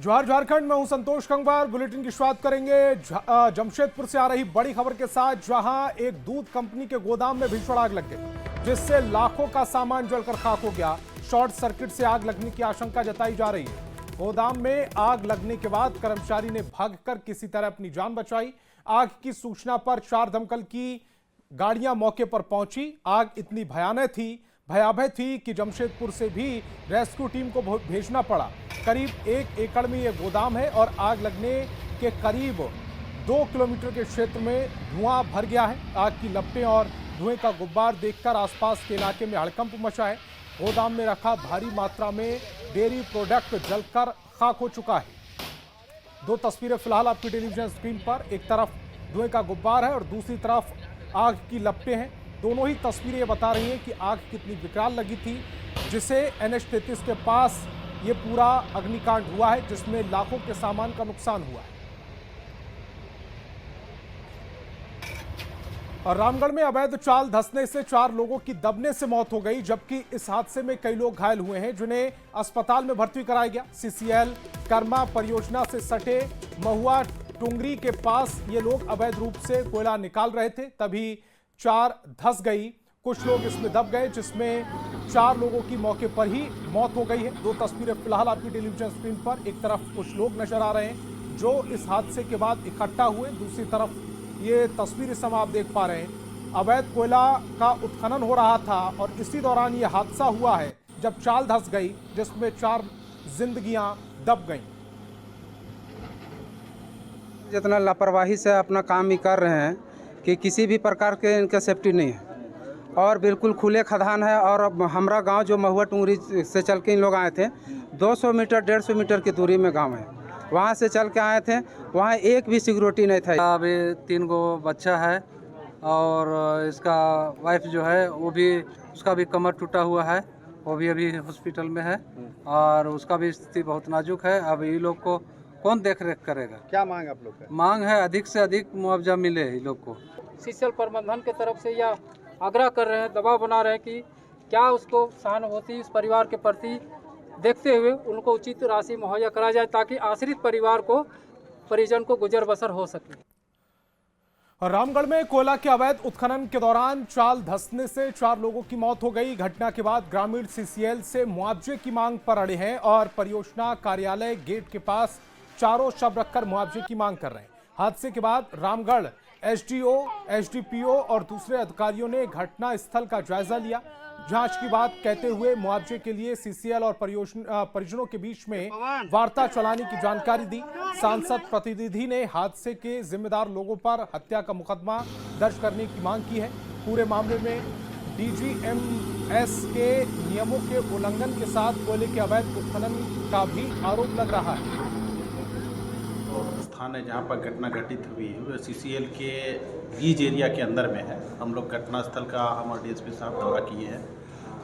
जवाहर झारखंड में हूं संतोष कंगवार। बुलेटिन की शुरुआत करेंगे जमशेदपुर से आ रही बड़ी खबर के साथ, जहां एक दूध कंपनी के गोदाम में भीषण आग लग गई, जिससे लाखों का सामान जलकर खाक हो गया। शॉर्ट सर्किट से आग लगने की आशंका जताई जा रही है। गोदाम में आग लगने के बाद कर्मचारी ने भागकर किसी तरह अपनी जान बचाई। आग की सूचना पर 4 दमकल की गाड़ियां मौके पर पहुंची। आग इतनी भयावह थी कि जमशेदपुर से भी रेस्क्यू टीम को भेजना पड़ा। करीब 1 एकड़ में यह गोदाम है और आग लगने के करीब 2 किलोमीटर के क्षेत्र में धुआं भर गया है। आग की लपटें और धुएं का गुब्बार देखकर आसपास के इलाके में हड़कंप मचा है। गोदाम में रखा भारी मात्रा में डेयरी प्रोडक्ट जलकर खाक हो चुका है। 2 तस्वीरें फिलहाल आपकी टेलीविजन स्क्रीन पर, एक तरफ धुएं का गुब्बार है और दूसरी तरफ आग की लपटें हैं। दोनों ही तस्वीरें ये बता रही हैं कि आग कितनी विकराल लगी थी, जिसे NH 33 के पास ये पूरा अग्निकांड हुआ है, जिसमें लाखों के सामान का नुकसान हुआ है। और रामगढ़ में अवैध चाल धंसने से 4 लोगों की दबने से मौत हो गई, जबकि इस हादसे में कई लोग घायल हुए हैं, जिन्हें अस्पताल में भर्ती कराया गया। CCL कर्मा परियोजना से सटे महुआ टुंगरी के पास ये लोग अवैध रूप से कोयला निकाल रहे थे, तभी 4 धंस गई। कुछ लोग इसमें दब गए, जिसमें 4 लोगों की मौके पर ही मौत हो गई है। 2 तस्वीरें फिलहाल आपकी टेलीविजन स्क्रीन पर, एक तरफ कुछ लोग नजर आ रहे हैं जो इस हादसे के बाद इकट्ठा हुए, दूसरी तरफ ये तस्वीर इस समय आप देख पा रहे हैं। अवैध कोयला का उत्खनन हो रहा था और इसी दौरान ये हादसा हुआ है, जब चाल धंस गई, जिसमें 4 जिंदगियां दब गईं। जितना लापरवाही से अपना काम ही कर रहे हैं कि किसी भी प्रकार के इनका सेफ्टी नहीं है और बिल्कुल खुले खदान है। और अब हमारा गांव जो महुआ टुंगरी से चल के इन लोग आए थे, 200 मीटर 150 मीटर की दूरी में गांव है, वहां से चल के आए थे। वहां एक भी सिक्योरिटी नहीं था। अभी 3 गो बच्चा है और इसका वाइफ जो है वो भी, उसका भी कमर टूटा हुआ है, वो भी अभी हॉस्पिटल में है और उसका भी स्थिति बहुत नाजुक है। अब ये लोग को कौन देख रेख करेगा? क्या मांग आप लोग का? मांग है अधिक से अधिक मुआवजा मिले ये लोग को। CCL प्रबंधन के तरफ से यह आग्रह कर रहे हैं, दबाव बना रहे हैं कि क्या उसको सहानुभूति इस परिवार के प्रति देखते हुए उनको उचित राशि मुहैया करा जाए, ताकि आश्रित परिजन को गुजर बसर हो सके। रामगढ़ में कोयला के अवैध उत्खनन के दौरान चाल धंसने से 4 लोगों की मौत हो गई। घटना के बाद ग्रामीण CCL से मुआवजे की मांग पर अड़े हैं और परियोजना कार्यालय गेट के पास चारों शव रखकर मुआवजे की मांग कर रहे हैं। हादसे के बाद रामगढ़ SDO, SDPO और दूसरे अधिकारियों ने घटना स्थल का जायजा लिया। जांच की बात कहते हुए मुआवजे के लिए CCL और परिजनों के बीच में वार्ता चलाने की जानकारी दी। सांसद प्रतिनिधि ने हादसे के जिम्मेदार लोगों पर हत्या का मुकदमा दर्ज करने की मांग की है। पूरे मामले में DGMS के नियमों के उल्लंघन के साथ कोयले के अवैध उत्खनन का भी आरोप लग रहा है। स्थान है जहाँ पर घटना घटित हुई है, वो CCL के बीज एरिया के अंदर में है। हम लोग घटनास्थल का हमारे DSP साहब दौरा किए हैं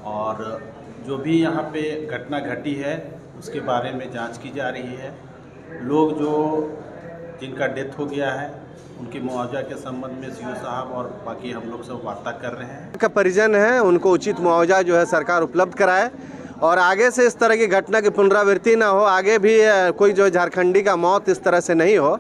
और जो भी यहाँ पे घटना घटी है उसके बारे में जांच की जा रही है। लोग जो जिनका डेथ हो गया है उनके मुआवजा के संबंध में CO साहब और बाकी हम लोग सब वार्ता कर रहे हैं। का परिजन है, उनको उचित मुआवजा जो है सरकार उपलब्ध कराए और आगे से इस तरह की घटना की पुनरावृत्ति ना हो, आगे भी कोई जो झारखंडी का मौत इस तरह से नहीं हो,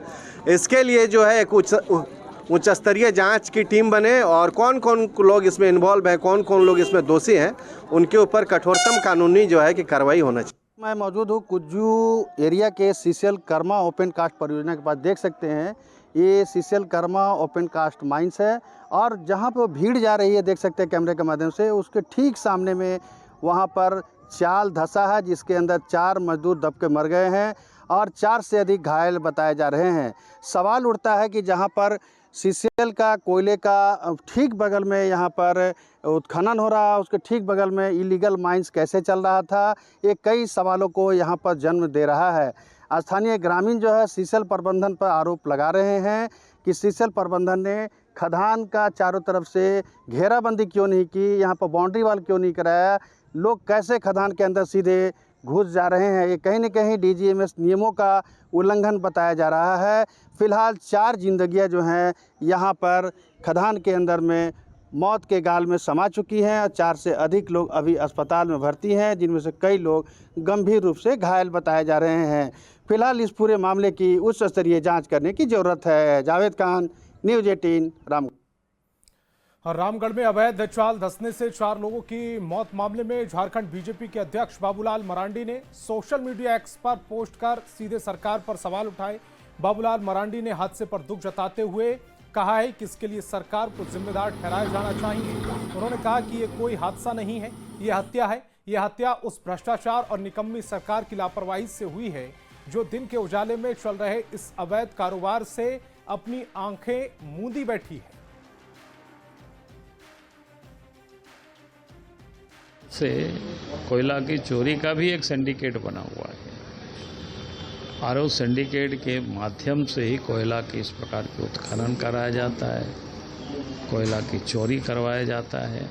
इसके लिए जो है एक उच्च स्तरीय जांच की टीम बने और कौन कौन लोग इसमें इन्वॉल्व हैं, कौन कौन लोग इसमें दोषी हैं, उनके ऊपर कठोरतम कानूनी जो है कि कार्रवाई होना चाहिए। मैं मौजूद हूँ कुज्जू एरिया के CCL कर्मा ओपन कास्ट परियोजना के पास। देख सकते हैं ये CCL Karma open cast mines है और जहाँ पर भीड़ जा रही है, देख सकते हैं कैमरे के माध्यम से, उसके ठीक सामने में वहाँ पर चाल धंसा है, जिसके अंदर 4 मजदूर दब के मर गए हैं और 4 से अधिक घायल बताए जा रहे हैं। सवाल उठता है कि जहां पर CCL का कोयले का ठीक बगल में यहाँ पर उत्खनन हो रहा है, उसके ठीक बगल में इलीगल माइंस कैसे चल रहा था, ये कई सवालों को यहाँ पर जन्म दे रहा है। स्थानीय ग्रामीण जो है CCL प्रबंधन पर आरोप लगा रहे हैं कि CCL प्रबंधन ने खदान का चारों तरफ से घेराबंदी क्यों नहीं की, यहाँ पर बाउंड्री वाल क्यों नहीं कराया, लोग कैसे खदान के अंदर सीधे घुस जा रहे हैं। ये कहीं न कहीं DGMS नियमों का उल्लंघन बताया जा रहा है। फिलहाल 4 जिंदगियां जो हैं यहाँ पर खदान के अंदर में मौत के गाल में समा चुकी हैं और 4 से अधिक लोग अभी अस्पताल में भर्ती हैं, जिनमें से कई लोग गंभीर रूप से घायल बताए जा रहे हैं। फिलहाल इस पूरे मामले की उच्च स्तरीय जांच करने की जरूरत है। जावेद खान, न्यूज़ 18, रामगढ़ में अवैध चाल धंसने से 4 लोगों की मौत मामले में झारखंड बीजेपी के अध्यक्ष बाबूलाल मरांडी ने सोशल मीडिया एक्स पर पोस्ट कर सीधे सरकार पर सवाल उठाए। बाबूलाल मरांडी ने हादसे पर दुख जताते हुए कहा है कि इसके लिए सरकार को जिम्मेदार ठहराया जाना चाहिए। उन्होंने कहा कि ये कोई हादसा नहीं है, ये हत्या है। ये हत्या उस भ्रष्टाचार और निकम्मी सरकार की लापरवाही से हुई है जो दिन के उजाले में चल रहे इस अवैध कारोबार से अपनी आंखें मूंदी बैठी है। से कोयला की चोरी का भी एक सिंडिकेट बना हुआ है और उस सिंडिकेट के माध्यम से ही कोयला की इस प्रकार के उत्खनन कराया जाता है, कोयला की चोरी करवाया जाता है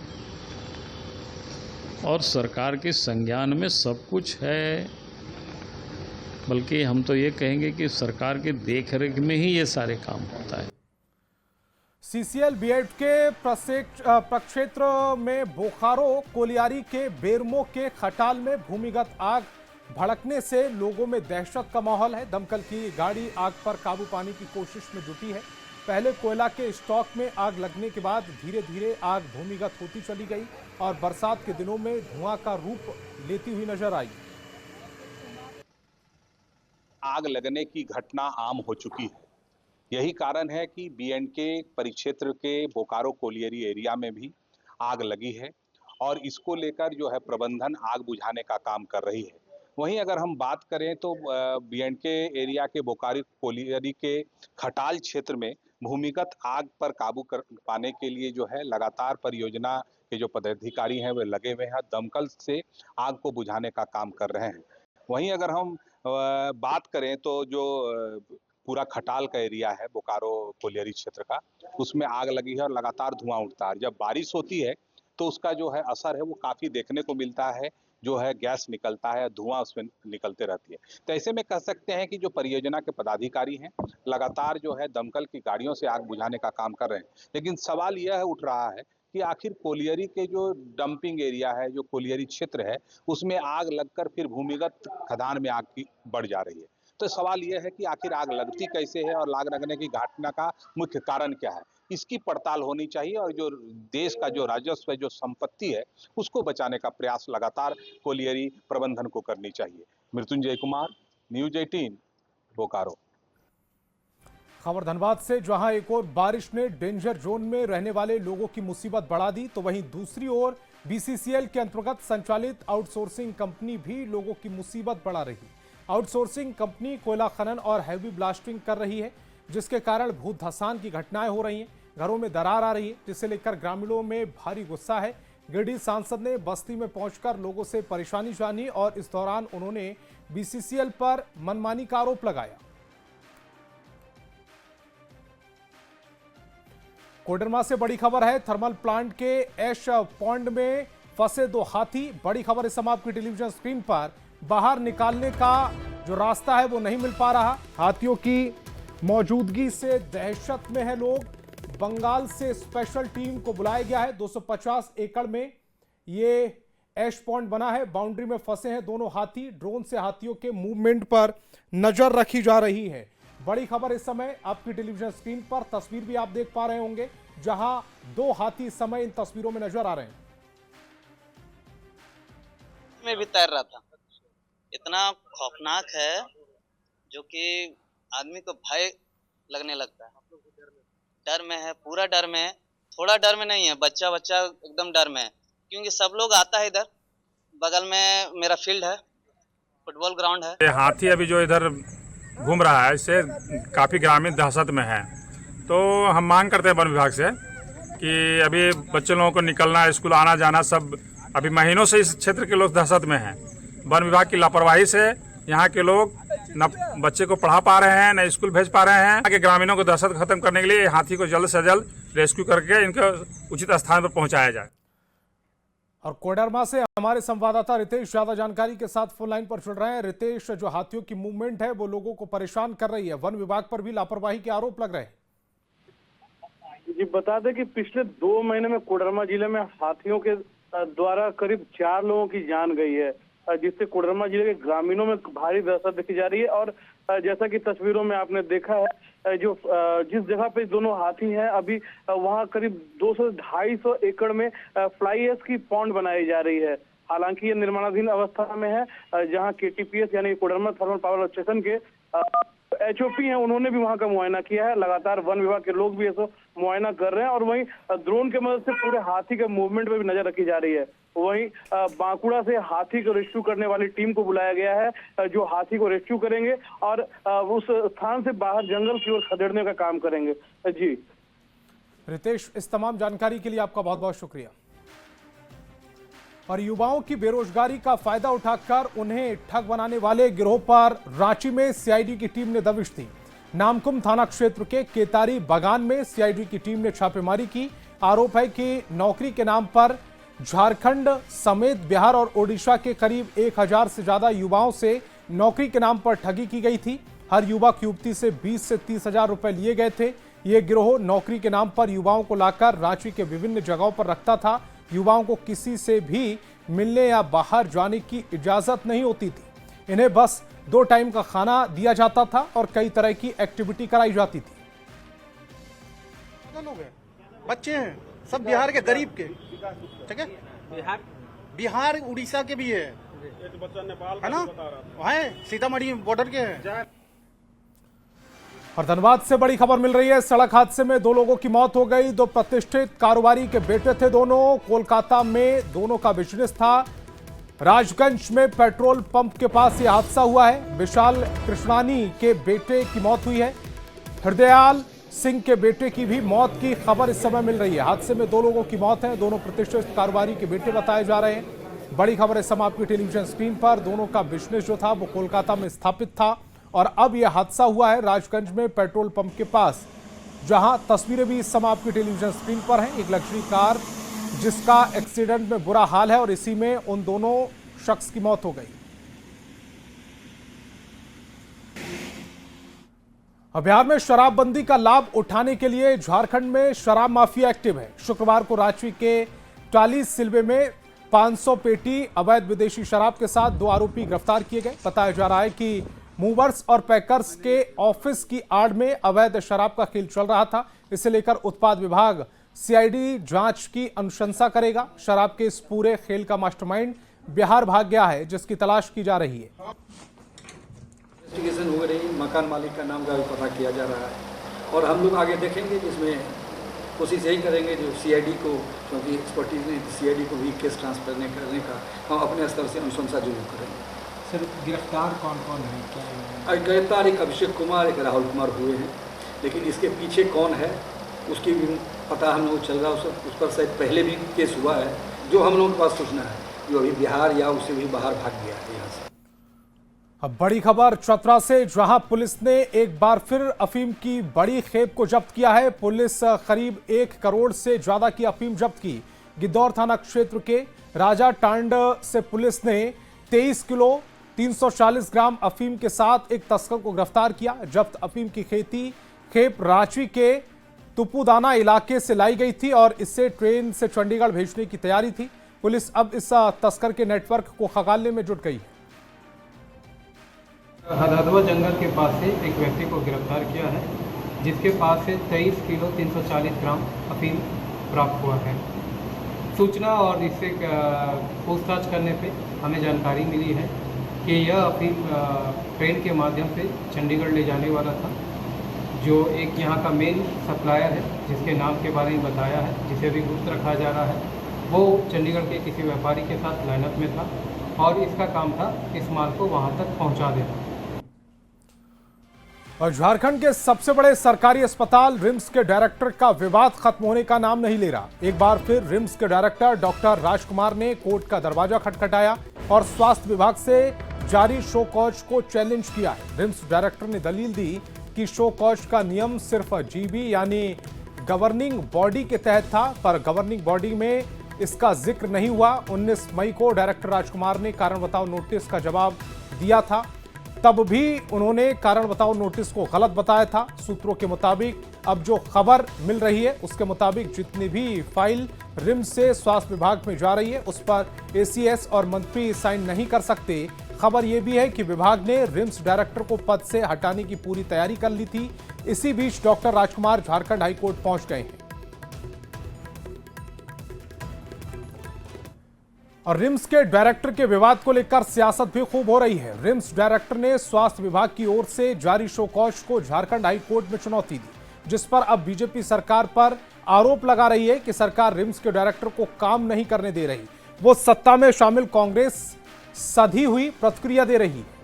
और सरकार के संज्ञान में सब कुछ है। बल्कि हम तो ये कहेंगे कि सरकार की देखरेख में ही ये सारे काम होता है। सीसीएल बीएड के प्रक्षेत्र में बोकारो कोलियारी के बेरमो के खटाल में भूमिगत आग भड़कने से लोगों में दहशत का माहौल है। दमकल की गाड़ी आग पर काबू पाने की कोशिश में जुटी है। पहले कोयला के स्टॉक में आग लगने के बाद धीरे धीरे आग भूमिगत होती चली गई और बरसात के दिनों में धुआं का रूप लेती हुई नजर आई। आग लगने की घटना आम हो चुकी है। यही कारण है कि बीएनके परिक्षेत्र के बोकारो कोलियरी एरिया में भी आग लगी है और इसको लेकर जो है प्रबंधन आग बुझाने का काम कर रही है। वहीं अगर हम बात करें तो बीएनके एरिया के बोकारो कोलियरी के खटाल क्षेत्र में भूमिगत आग पर काबू पाने के लिए जो है लगातार परियोजना के जो पदाधिकारी हैं वे लगे हुए हैं, दमकल से आग को बुझाने का काम कर रहे हैं। वहीं अगर हम बात करें तो जो पूरा खटाल का एरिया है बोकारो कोलियरी क्षेत्र का, उसमें आग लगी है और लगातार धुआं उठता है। जब बारिश होती है तो उसका जो है असर है वो काफ़ी देखने को मिलता है, जो है गैस निकलता है, धुआं उसमें निकलते रहती है। तो ऐसे में कह सकते हैं कि जो परियोजना के पदाधिकारी हैं लगातार जो है दमकल की गाड़ियों से आग बुझाने का काम कर रहे हैं। लेकिन सवाल यह उठ रहा है कि आखिर कोलियरी के जो डंपिंग एरिया है, जो कोलियरी क्षेत्र है, उसमें आग लगकर फिर भूमिगत खदान में आग की बढ़ जा रही है। तो सवाल यह है कि आखिर आग लगती कैसे है और आग लगने की घटना का मुख्य कारण क्या है, इसकी पड़ताल होनी चाहिए और जो देश का जो राजस्व है, जो संपत्ति है, उसको बचाने का प्रयास लगातार कोलियरी प्रबंधन को करनी चाहिए। मृत्युंजय कुमार, न्यूज़ 18, बोकारो। खबर धनबाद से, जहां एक और बारिश ने डेंजर जोन में रहने वाले लोगों की मुसीबत बढ़ा दी, तो वहीं दूसरी ओर बीसीसीएल के अंतर्गत संचालित आउटसोर्सिंग कंपनी भी लोगों की मुसीबत बढ़ा रही। आउटसोर्सिंग कंपनी कोयला खनन और हैवी ब्लास्टिंग कर रही है, जिसके कारण भूत धसान की घटनाएं हो रही हैं, घरों में दरार आ रही है, जिसे लेकर ग्रामीणों में भारी गुस्सा है। गिरिडीह सांसद ने बस्ती में पहुंचकर लोगों से परेशानी जानी और इस दौरान उन्होंने बीसीसीएल पर मनमानी का आरोप लगाया। कोडरमा से बड़ी खबर है, थर्मल प्लांट के ऐश पॉन्ड में फंसे 2 हाथी। बड़ी खबर इस समय आपकी टेलीविजन स्क्रीन पर, बाहर निकालने का जो रास्ता है वो नहीं मिल पा रहा। हाथियों की मौजूदगी से दहशत में है लोग। बंगाल से स्पेशल टीम को बुलाया गया है। 250 एकड़ में ये ऐश पॉन्ड बना है, बाउंड्री में फंसे हैं दोनों हाथी। ड्रोन से हाथियों के मूवमेंट पर नजर रखी जा रही है। बड़ी खबर इस समय आपकी टेलीविजन स्क्रीन पर, तस्वीर भी आप देख पा रहे होंगे, जहां 2 हाथी इस समय इन तस्वीरों में नजर आ रहे हैं। में भी तैर रहा था, इतना खौफनाक है जो कि आदमी को भय लगने लगता है। डर में है, पूरा डर में है, थोड़ा डर में नहीं है। बच्चा एकदम डर में है, क्योंकि सब लोग आता है इधर। बगल में मेरा फील्ड है, फुटबॉल ग्राउंड है। ये हाथी अभी जो इधर घूम रहा है, इससे काफ़ी ग्रामीण दहशत में है। तो हम मांग करते हैं वन विभाग से कि अभी बच्चे लोगों को निकलना, स्कूल आना जाना, सब अभी महीनों से इस क्षेत्र के लोग दहशत में हैं। वन विभाग की लापरवाही से यहाँ के लोग न बच्चे को पढ़ा पा रहे हैं, न स्कूल भेज पा रहे हैं। आगे ग्रामीणों को दहशत खत्म करने के लिए हाथी को जल्द से जल्द रेस्क्यू करके इनको उचित स्थान पर पहुँचाया जाए। और कोडरमा से हमारे संवाददाता रितेश ज्यादा जानकारी के साथ फोन लाइन पर जुड़ रहे हैं। रितेश, जो हाथियों की मूवमेंट है वो लोगों को परेशान कर रही है, वन विभाग पर भी लापरवाही के आरोप लग रहे हैं। जी बता दें कि पिछले 2 महीने में कोडरमा जिले में हाथियों के द्वारा करीब 4 लोगों की जान गई है, जिससे कोडरमा जिले के ग्रामीणों में भारी दहशत देखी जा रही है। और जैसा कि तस्वीरों में आपने देखा है, जो जिस जगह पे दोनों हाथी हैं, अभी वहां करीब 200 से 250 एकड़ में फ्लाई ऐश की पॉन्ड बनाई जा रही है। हालांकि ये निर्माणाधीन अवस्था में है, जहां KTPS यानी कोडरमा थर्मल पावर स्टेशन के HOP हैं, उन्होंने भी वहां का मुआयना किया है। लगातार वन विभाग के लोग भी ऐसा मुआयना कर रहे हैं और वहीं ड्रोन के मदद से पूरे हाथी के मूवमेंट पे भी नजर रखी जा रही है। वहीं बांकुड़ा से हाथी को रेस्क्यू करने वाली टीम को बुलाया गया है, जो हाथी को रेस्क्यू करेंगे और उस स्थान से बाहर जंगल की ओर खदेड़ने का काम करेंगे। जी रितेश, इस तमाम जानकारी के लिए आपका बहुत बहुत शुक्रिया। और युवाओं की बेरोजगारी का फायदा उठाकर उन्हें ठग बनाने वाले गिरोह पर रांची में CID की टीम ने दबिश दी। नामकुम थाना क्षेत्र के केतारी बागान में CID की टीम ने छापेमारी की। आरोप है कि नौकरी के नाम पर झारखंड समेत बिहार और ओडिशा के करीब 1000 से ज्यादा युवाओं से नौकरी के नाम पर ठगी की गई थी। हर युवक युवती से 20 से 30 हजार रुपए लिए गए थे। ये गिरोह नौकरी के नाम पर युवाओं को लाकर रांची के विभिन्न जगहों पर रखता था। युवाओं को किसी से भी मिलने या बाहर जाने की इजाजत नहीं होती थी। इन्हें बस 2 टाइम का खाना दिया जाता था और कई तरह की एक्टिविटी कराई जाती थी। लोग हैं, बच्चे हैं, सब बिहार के गरीब के, ठीक है, बिहार उड़ीसा के भी है ना, वहाँ सीतामढ़ी बॉर्डर के हैं। और धनबाद से बड़ी खबर मिल रही है। सड़क हादसे में 2 लोगों की मौत हो गई। 2 प्रतिष्ठित कारोबारी के बेटे थे दोनों। कोलकाता में दोनों का बिजनेस था। राजगंज में पेट्रोल पंप के पास यह हादसा हुआ है। विशाल कृष्णानी के बेटे की मौत हुई है। हृदयाल सिंह के बेटे की भी मौत की खबर इस समय मिल रही है। हादसे में 2 लोगों की मौत है। दोनों प्रतिष्ठित कारोबारी के बेटे बताए जा रहे हैं। बड़ी खबर इस समय आपकी टेलीविजन स्क्रीन पर। दोनों का बिजनेस जो था वो कोलकाता में स्थापित था और अब यह हादसा हुआ है राजगंज में पेट्रोल पंप के पास, जहां तस्वीरें भी इस समय आपकी टेलीविजन स्क्रीन पर हैं। एक लग्जरी कार जिसका एक्सीडेंट में बुरा हाल है और इसी में उन दोनों शख्स की मौत हो गई। बिहार में शराबबंदी का लाभ उठाने के लिए झारखंड में शराब माफिया एक्टिव है। शुक्रवार को रांची के टाली सिलवे में 500 पेटी अवैध विदेशी शराब के साथ 2 आरोपी गिरफ्तार किए गए। बताया जा रहा है कि मूवर्स और पैकर्स के ऑफिस की आड़ में अवैध शराब का खेल चल रहा था। इसे लेकर उत्पाद विभाग CID जांच की अनुशंसा करेगा। शराब के इस पूरे खेल का मास्टरमाइंड बिहार भाग गया है, जिसकी तलाश की जा रही है। इन्वेस्टिगेशन हो रही, मकान मालिक का नाम का भी पता किया जा रहा है और हम लोग आगे देखेंगे, जिसमें कोशिश यही करेंगे जो CID को, क्योंकि एक्सपर्टीज ने CID को भी केस ट्रांसफर करने का हम अपने स्तर से अनुशंसा जरूर करेंगे। सर गिरफ्तार कौन कौन है, क्या है? गिरफ्तार एक अभिषेक कुमार, एक राहुल कुमार हुए हैं, लेकिन इसके पीछे कौन है उसकी भी पता हम लोग चल रहा है। उस पर शायद पहले भी केस हुआ है, जो हम लोगों के पास सूचना है, जो अभी बिहार या उससे भी बाहर भाग गया है यहाँ से। अब बड़ी खबर चतरा से, जहां पुलिस ने एक बार फिर अफीम की बड़ी खेप को जब्त किया है। पुलिस करीब 1 करोड़ से ज्यादा की अफीम जब्त की। गिद्धौर थाना क्षेत्र के राजा टांड से पुलिस ने 23 किलो 340 ग्राम अफीम के साथ एक तस्कर को गिरफ्तार किया। जब्त अफीम की खेप रांची के तुपुदाना इलाके से लाई गई थी और इससे ट्रेन से चंडीगढ़ भेजने की तैयारी थी। पुलिस अब इस तस्कर के नेटवर्क को खंगालने में जुट गई है। हदहदवा जंगल के पास से एक व्यक्ति को गिरफ्तार किया है, जिसके पास से 23 किलो 340 ग्राम अफीम प्राप्त हुआ है। सूचना और इससे पूछताछ करने पे हमें जानकारी मिली है कि यह अफीम ट्रेन के माध्यम से चंडीगढ़ ले जाने वाला था। जो एक यहाँ का मेन सप्लायर है, जिसके नाम के बारे में बताया है, जिसे भी गुप्त रखा जा रहा है, वो चंडीगढ़ के किसी व्यापारी के साथ लाइनअप में था और इसका काम था इस माल को वहाँ तक पहुँचा देना। और झारखंड के सबसे बड़े सरकारी अस्पताल रिम्स के डायरेक्टर का विवाद खत्म होने का नाम नहीं ले रहा। एक बार फिर रिम्स के डायरेक्टर डॉक्टर राजकुमार ने कोर्ट का दरवाजा खटखटाया और स्वास्थ्य विभाग से जारी शो कॉज को चैलेंज किया है। रिम्स डायरेक्टर ने दलील दी कि शो कॉज का नियम सिर्फ GB यानी गवर्निंग बॉडी के तहत था, पर गवर्निंग बॉडी में इसका जिक्र नहीं हुआ। 19 मई को डायरेक्टर राजकुमार ने कारण बताओ नोटिस का जवाब दिया था, तब भी उन्होंने कारण बताओ नोटिस को गलत बताया था। सूत्रों के मुताबिक अब जो खबर मिल रही है उसके मुताबिक जितनी भी फाइल रिम्स से स्वास्थ्य विभाग में जा रही है उस पर एसीएस और मंत्री साइन नहीं कर सकते। खबर यह भी है कि विभाग ने रिम्स डायरेक्टर को पद से हटाने की पूरी तैयारी कर ली थी। इसी बीच डॉक्टर राजकुमार झारखंड हाईकोर्ट पहुंच गए हैं और रिम्स के डायरेक्टर के विवाद को लेकर सियासत भी खूब हो रही है। रिम्स डायरेक्टर ने स्वास्थ्य विभाग की ओर से जारी शोकॉज को झारखंड हाईकोर्ट में चुनौती दी, जिस पर अब बीजेपी सरकार पर आरोप लगा रही है कि सरकार रिम्स के डायरेक्टर को काम नहीं करने दे रही। वो सत्ता में शामिल कांग्रेस सधी हुई प्रतिक्रिया दे रही है।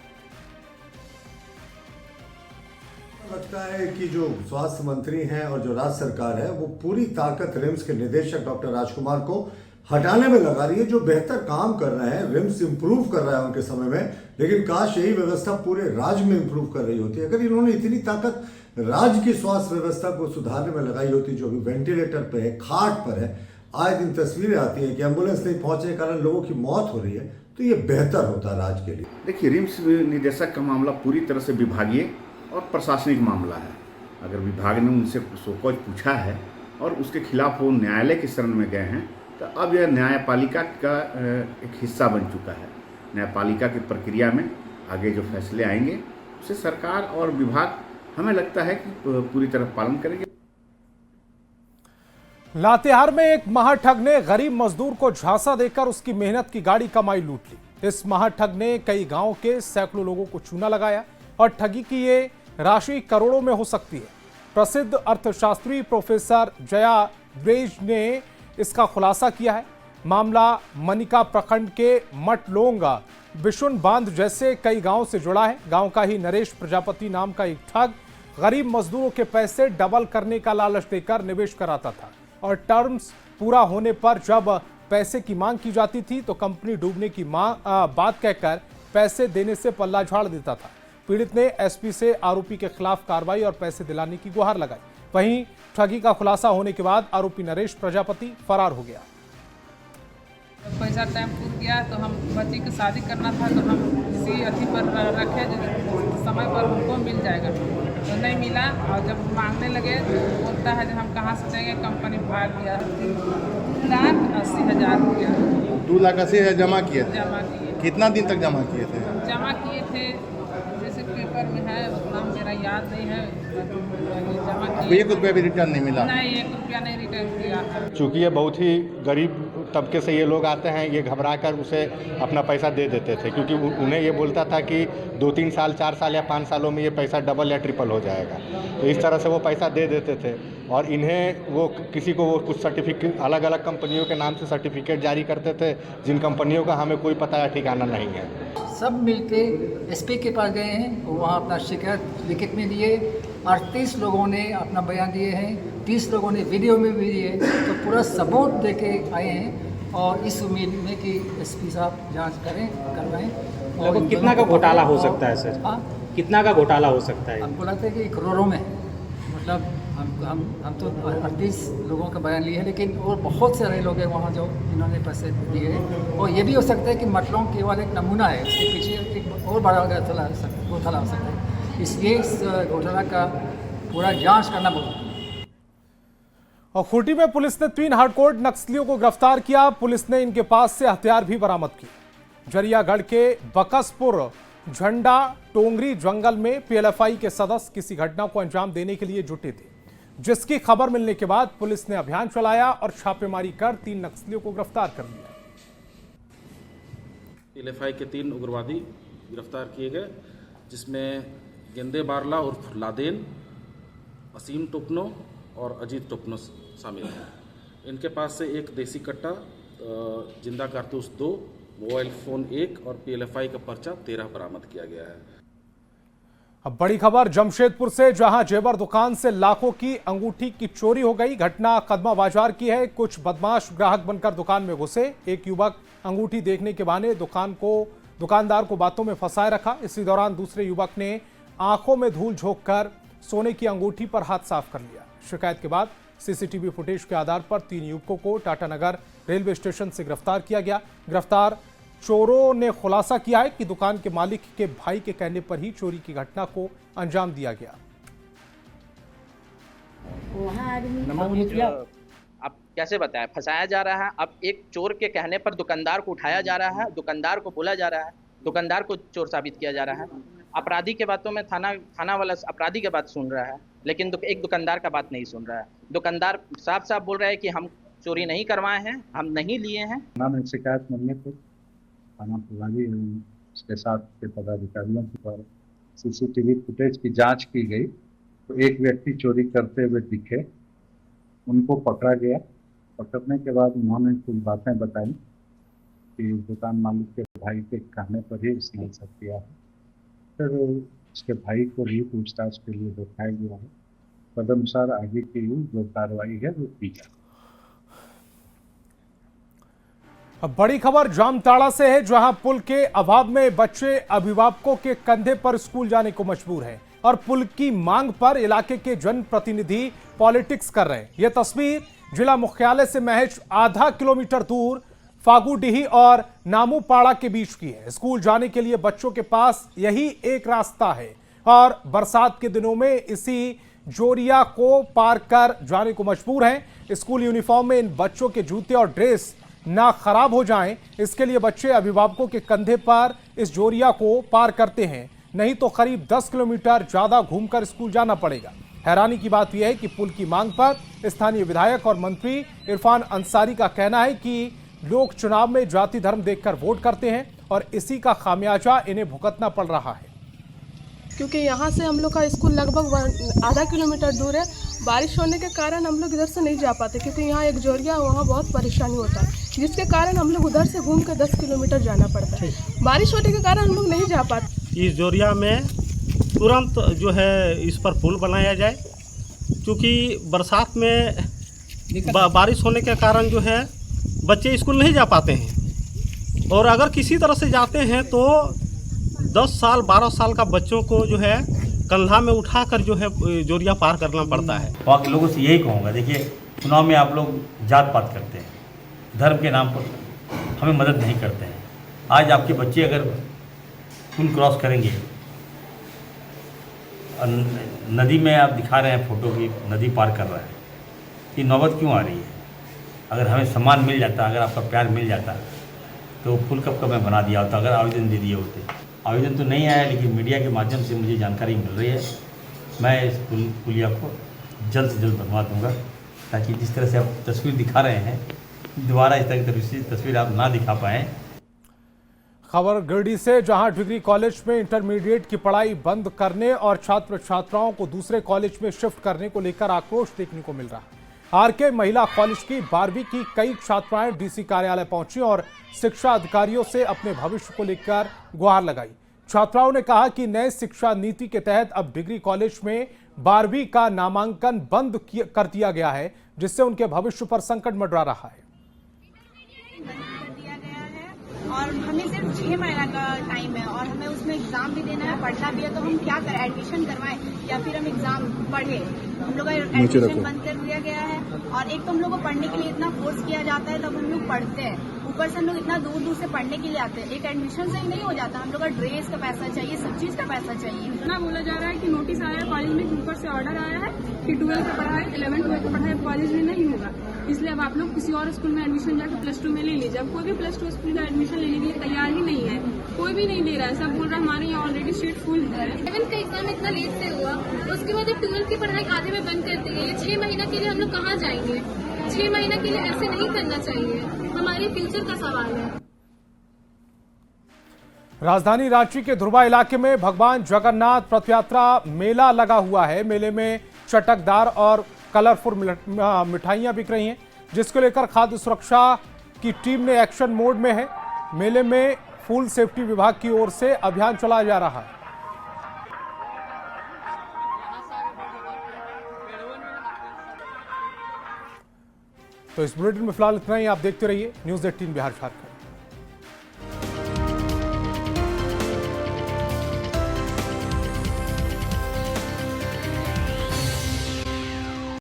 लगता है कि जो स्वास्थ्य मंत्री हैं और जो राज्य सरकार है वो पूरी ताकत रिम्स के निदेशक डॉक्टर राजकुमार को हटाने में लगा रही है, जो बेहतर काम कर रहे हैं। रिम्स इंप्रूव कर रहा है उनके समय में, लेकिन काश यही व्यवस्था पूरे राज्य में इंप्रूव कर रही होती। अगर इन्होंने इतनी ताकत राज्य की स्वास्थ्य व्यवस्था को सुधारने में लगाई होती, जो भी वेंटिलेटर पे है, खाट पर है, आए दिन तस्वीरें आती हैं कि एम्बुलेंस नहीं पहुंचने के कारण लोगों की मौत हो रही है, तो ये बेहतर होता राज्य के लिए। देखिए, रिम्स निदेशक का मामला पूरी तरह से विभागीय और प्रशासनिक मामला है। अगर विभाग ने उनसे शोकॉज पूछा है और उसके खिलाफ वो न्यायालय की शरण में गए हैं, तो अब यह न्यायपालिका का एक हिस्सा बन चुका है। न्यायपालिका की प्रक्रिया में आगे जो फैसले आएंगे उसे सरकार और विभाग हमें लगता है कि पूरी तरह पालन करेंगे। लातेहार में एक महाठग ने गरीब मजदूर को झांसा देकर उसकी मेहनत की गाड़ी कमाई लूट ली। इस महाठग ने कई गांव के सैकड़ों लोगों को चूना लगाया और ठगी की ये राशि करोड़ों में हो सकती है। प्रसिद्ध अर्थशास्त्री प्रोफेसर जया ब्रेज ने इसका खुलासा किया है। मामला मनिका प्रखंड के मटलोंगा बिशुन बांध जैसे कई गांव से जुड़ा है। गांव का ही नरेश प्रजापति नाम का एक ठग गरीब मजदूरों के पैसे डबल करने का लालच देकर निवेश कराता था और टर्म्स पूरा होने पर जब पैसे की मांग की जाती थी तो कंपनी डूबने की बात कहकर पैसे देने से पल्ला झाड़ देता था। पीड़ित ने एसपी से आरोपी के खिलाफ कार्रवाई और पैसे दिलाने की गुहार लगाई। वहीं ठगी का खुलासा होने के बाद आरोपी नरेश प्रजापति फरार हो गया। पैसा टाइम पूछ गया तो हम बच्ची की शादी करना था, तो हम किसी अथी पर रखे समय पर हमको मिल जाएगा, तो नहीं मिला। और जब मांगने लगे तो बोलता है कि हम कहाँ से देंगे, कंपनी भाग गया। 2,80,000 रुपया 2,80,000 जमा किए थे। जमा किए। कितना दिन तक जमा किए थे? जमा किए थे, जैसे पेपर में है, उतना मेरा याद नहीं है। जमा किए। 1 रुपया भी रिटर्न नहीं मिला? नहीं, 1 रुपया नहीं रिटर्न किया। चूँकि ये बहुत ही गरीब तबके से ये लोग आते हैं, ये घबरा कर उसे अपना पैसा दे देते थे, क्योंकि उन्हें ये बोलता था कि 2-3 साल, 4 साल या 5 सालों में ये पैसा डबल या ट्रिपल हो जाएगा। तो इस तरह से वो पैसा दे देते थे और इन्हें वो किसी को वो कुछ सर्टिफिकेट, अलग अलग कंपनियों के नाम से सर्टिफिकेट जारी करते थे, जिन कंपनियों का हमें कोई पता या ठिकाना नहीं है। सब मिलके एसपी के पास गए हैं, वहाँ अपना शिकायत लिखित में दिए। 38 लोगों ने अपना बयान दिए हैं, 30 लोगों ने वीडियो में भी दिए, तो पूरा सबूत दे के आए हैं और इस उम्मीद में कि एसपी साहब जांच करवाएं। लगभग कितना का घोटाला हो सकता है सर? कितना का घोटाला हो सकता है? हम बोलाते हैं कि करोड़ों में, मतलब हम तो 38 लोगों का बयान लिए हैं, लेकिन और बहुत सारे लोग हैं वहाँ जो इन्होंने पैसे दिए हैं। और ये भी हो सकता है कि मटलों केवल एक नमूना है, उसके पीछे एक और बड़ा घोटाला हो सकता है। इसलिए इस घोटाला का पूरा जांच करना बहुत। और खूंटी में पुलिस ने 3 हार्डकोर नक्सलियों को गिरफ्तार किया। पुलिस ने इनके पास से हथियार भी बरामद किए। जरियागढ़ के बकसपुर झंडा टोंगरी जंगल में पीएलएफआई के सदस्य किसी घटना को अंजाम देने के लिए जुटे थे, जिसकी खबर मिलने के बाद पुलिस ने अभियान चलाया और छापेमारी कर 3 नक्सलियों को गिरफ्तार कर लिया। पीएलएफआई के 3 उग्रवादी गिरफ्तार किए गए, जिसमें गेंदे बारला उर्फ लादेन, असीम टोपनो और अजीत टोपनो शामिल हैं। इनके पास से एक देसी कट्टा, जिंदा कारतूस 2, मोबाइल फोन 1 और पीएलएफआई का पर्चा 13 बरामद किया गया है। अब बड़ी खबर जमशेदपुर से, जहां जेवर दुकान से लाखों की अंगूठी की चोरी हो गई। घटना कदमा बाजार की है। कुछ बदमाश ग्राहक बनकर दुकान में घुसे। एक युवक अंगूठी देखने के बहाने दुकानदार को बातों में फंसाए रखा। इसी दौरान दूसरे युवक ने आंखों में धूल झोंककर सोने की अंगूठी पर हाथ साफ कर लिया। शिकायत के बाद सीसीटीवी फुटेज के आधार पर 3 युवकों को टाटानगर रेलवे स्टेशन से गिरफ्तार किया गया। गिरफ्तार चोरों ने खुलासा किया है कि दुकान के मालिक के भाई के कहने पर ही चोरी की घटना को अंजाम दिया गया। वहाँ आदमी आप कैसे बताएं, फंसाया जा रहा है। अब एक चोर के कहने पर दुकानदार को उठाया जा रहा है, दुकानदार को बोला जा रहा है, दुकानदार को चोर साबित किया जा रहा है। अपराधी के बातों में थाना वाला अपराधी के बात सुन रहा है, लेकिन एक दुकानदार का बात नहीं सुन रहा है। दुकानदार साफ साफ बोल रहा है कि हम चोरी नहीं करवाए हैं, हम नहीं लिए हैं। थाना में शिकायत मिलने पर थाना प्रभारी उसके साथ के पदाधिकारियों पर सीसीटीवी फुटेज की जांच की गई तो एक व्यक्ति चोरी करते हुए दिखे, उनको पकड़ा गया। पकड़ने के बाद उन्होंने कुछ बातें बताई कि दुकान मालिक के भाई के कहने पर ही इसने सब किया है। फिर उसके भाई को भी पूछताछ के लिए दिखाया गया है। तदनुसार आगे की जो कार्रवाई है वो की जाए। अब बड़ी खबर जामताड़ा से है, जहां पुल के अभाव में बच्चे अभिभावकों के कंधे पर स्कूल जाने को मजबूर हैं और पुल की मांग पर इलाके के जनप्रतिनिधि पॉलिटिक्स कर रहे हैं। यह तस्वीर जिला मुख्यालय से महज आधा किलोमीटर दूर फागुडीही और नामूपाड़ा के बीच की है। स्कूल जाने के लिए बच्चों के पास यही एक रास्ता है और बरसात के दिनों में इसी जोरिया को पार कर जाने को मजबूर हैं। स्कूल यूनिफॉर्म में इन बच्चों के जूते और ड्रेस ना खराब हो जाएं, इसके लिए बच्चे अभिभावकों के कंधे पर इस जोरिया को पार करते हैं, नहीं तो करीब 10 किलोमीटर ज्यादा घूमकर स्कूल जाना पड़ेगा। हैरानी की बात यह है कि पुल की मांग पर स्थानीय विधायक और मंत्री इरफान अंसारी का कहना है कि लोग चुनाव में जाति धर्म देखकर वोट करते हैं और इसी का खामियाजा इन्हें भुगतना पड़ रहा है। क्योंकि यहाँ से हम लोग का स्कूल लगभग आधा किलोमीटर दूर है। बारिश होने के कारण हम लोग इधर से नहीं जा पाते, क्योंकि यहाँ एक जोरिया वहाँ बहुत परेशानी होता है, जिसके कारण हम लोग उधर से घूम कर 10 किलोमीटर जाना पड़ता है। बारिश होने के कारण हम लोग नहीं जा पाते। इस जोरिया में तुरंत जो है इस पर पुल बनाया जाए, क्योंकि बरसात में बारिश होने के कारण जो है बच्चे स्कूल नहीं जा पाते हैं, और अगर किसी तरह से जाते हैं तो 10 साल 12 साल का बच्चों को जो है कंधा में उठाकर जो है जोरिया पार करना पड़ता है। वहाँ के लोगों से यही कहूँगा, देखिए चुनाव में आप लोग जात पात करते हैं, धर्म के नाम पर हमें मदद नहीं करते हैं। आज आपके बच्चे अगर पुल क्रॉस करेंगे, नदी में आप दिखा रहे हैं फोटो की नदी पार कर रहा है, ये नौबत क्यों आ रही है? अगर हमें सम्मान मिल जाता, अगर आपका प्यार मिल जाता तो पुल कब मैं बना दिया होता, अगर आवेदन दे दिए होते। आवेदन तो नहीं आया, लेकिन मीडिया के माध्यम से मुझे जानकारी मिल रही है। मैं इस पुलिया को जल्द से जल्द बनवा दूंगा, ताकि जिस तरह से आप तस्वीर दिखा रहे हैं दोबारा इस तरह की तस्वीर आप ना दिखा पाएँ। खबर गिरिडीह से, जहां डिग्री कॉलेज में इंटरमीडिएट की पढ़ाई बंद करने और छात्र छात्राओं को दूसरे कॉलेज में शिफ्ट करने को लेकर आक्रोश देखने को मिल रहा है। आरके महिला कॉलेज की 12वीं की कई छात्राएं डीसी कार्यालय पहुंची और शिक्षा अधिकारियों से अपने भविष्य को लेकर गुहार लगाई। छात्राओं ने कहा कि नए शिक्षा नीति के तहत अब डिग्री कॉलेज में 12वीं का नामांकन बंद कर दिया गया है, जिससे उनके भविष्य पर संकट मंडरा रहा है। और हमें सिर्फ 6 महीना का टाइम है और हमें उसमें एग्जाम भी देना है, पढ़ना भी है, तो हम क्या करें? एडमिशन करवाएं या फिर हम एग्जाम पढ़े? हम लोग का एडमिशन बंद कर दिया गया है और एक तो हम लोग को पढ़ने के लिए इतना फोर्स किया जाता है, तब हम लोग पढ़ते हैं, ऊपर से हम लोग इतना दूर दूर से पढ़ने के लिए आते हैं। एक एडमिशन से ही नहीं हो जाता, हम लोग का ड्रेस का पैसा चाहिए, सब चीज का पैसा चाहिए। इतना बोला जा रहा है कि नोटिस आया है कॉलेज में, ऊपर से ऑर्डर आया है कि 12 का पढ़ाई 11 12 का पढ़ाई कॉलेज में नहीं होगा, इसलिए अब आप लोग किसी और स्कूल में एडमिशन जाकर +2 में ले लीजिए। अब कोई भी +2 स्कूल में एडमिशन लेने के लिए तैयार ही नहीं है, कोई भी नहीं दे रहा है। सब बोल रहा है हमारे यहाँ ऑलरेडी सीट फुल है। 11 का एग्जाम इतना लेट से हुआ, उसके बाद 12 की पढ़ाई आधे में बंद कर दी गई। 6 महीना के लिए हम लोग कहाँ जाएंगे? 6 महीना के लिए ऐसे नहीं करना चाहिए, हमारे फ्यूचर का सवाल है। राजधानी रांची के ध्रुवा इलाके में भगवान जगन्नाथ रथ यात्रा मेला लगा हुआ है। मेले में चटकदार और कलरफुल मिठाइयां बिक रही हैं, जिसको लेकर खाद्य सुरक्षा की टीम ने एक्शन मोड में है। मेले में फूड सेफ्टी विभाग की ओर से अभियान चलाया जा रहा है। तो इस बुलेटिन में फिलहाल इतना ही। आप देखते रहिए न्यूज़ 18 बिहार झारखंड।